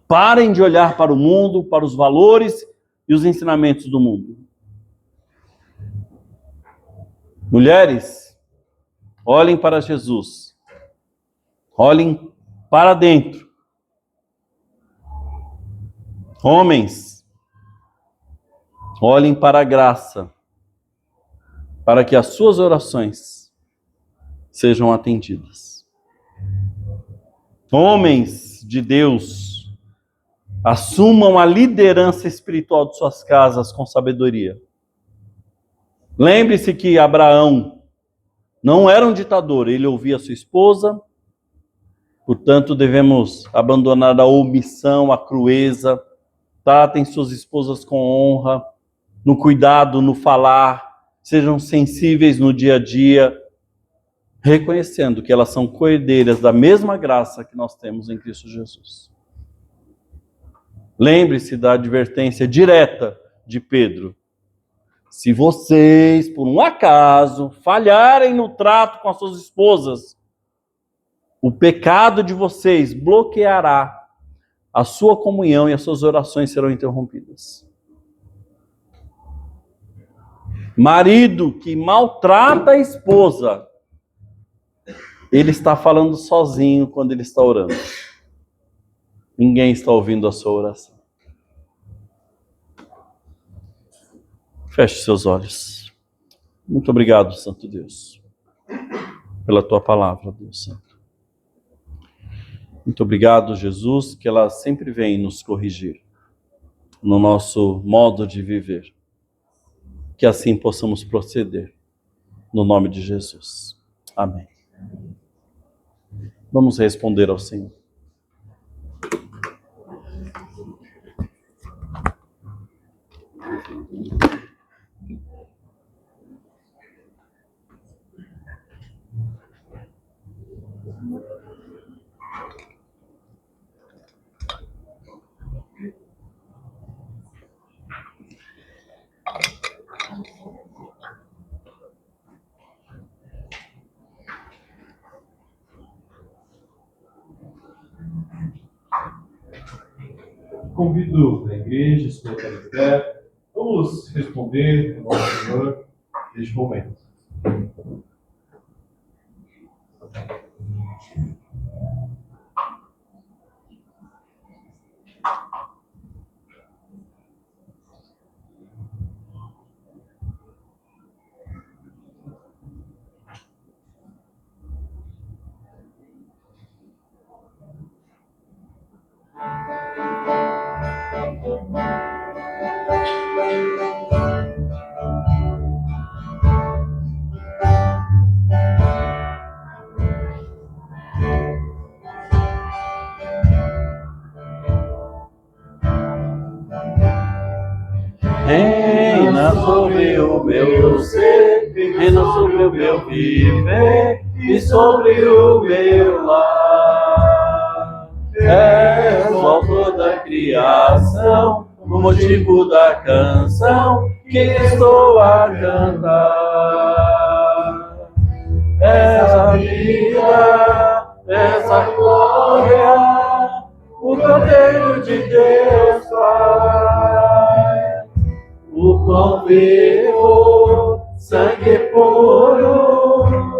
Speaker 1: Parem de olhar para o mundo, para os valores e os ensinamentos do mundo. Mulheres, olhem para Jesus. Olhem para dentro. Homens, olhem para a graça, para que as suas orações sejam atendidas. Homens de Deus, assumam a liderança espiritual de suas casas com sabedoria. Lembre-se que Abraão não era um ditador, ele ouvia sua esposa, portanto devemos abandonar a omissão, a crueza. Tratem suas esposas com honra, no cuidado, no falar, sejam sensíveis no dia a dia, reconhecendo que elas são coerdeiras da mesma graça que nós temos em Cristo Jesus. Lembre-se da advertência direta de Pedro. Se vocês, por um acaso, falharem no trato com as suas esposas, o pecado de vocês bloqueará a sua comunhão e as suas orações serão interrompidas. Marido que maltrata a esposa, ele está falando sozinho quando ele está orando. Ninguém está ouvindo a sua oração. Feche seus olhos. Muito obrigado, Santo Deus, pela tua palavra, Deus Santo. Muito obrigado, Jesus, que ela sempre vem nos corrigir no nosso modo de viver. Que assim possamos proceder, no nome de Jesus. Amém. Vamos responder ao Senhor.
Speaker 3: Convido a igreja a se colocar em pé. Vamos responder ao nosso Senhor neste momento.
Speaker 1: Reina sobre o meu ser, reina sobre o meu viver e sobre o meu lar. És o autor da criação, o motivo da canção, que estou a cantar. És a vida, és a glória, o Cordeiro de Deus Pai, o pão vivo, sangue puro,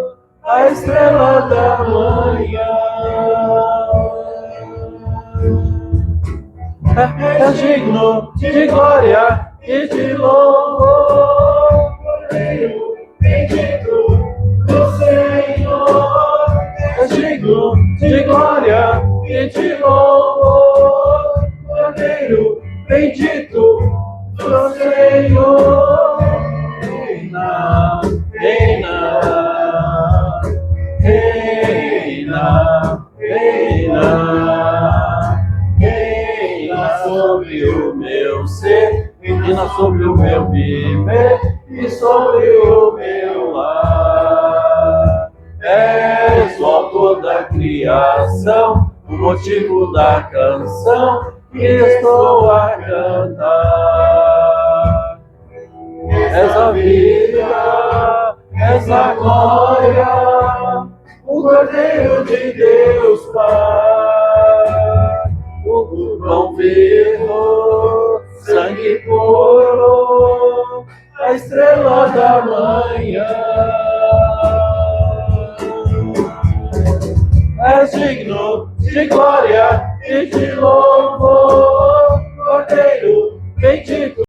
Speaker 1: a estrela da manhã. É digno de glória e de louvor, Cordeiro bendito do Senhor. É digno de glória e de louvor, Cordeiro bendito do Senhor. Reina, reina, reina, reina, reina sobre o meu ser, reina sobre o meu viver e sobre o meu lar. És o autor da criação, o motivo da canção que estou a cantar. És a vida, és a glória, o Cordeiro de Deus Pai, o pão vivo, sangue puro, a estrela da manhã. És digno de glória e de louvor, Cordeiro bendito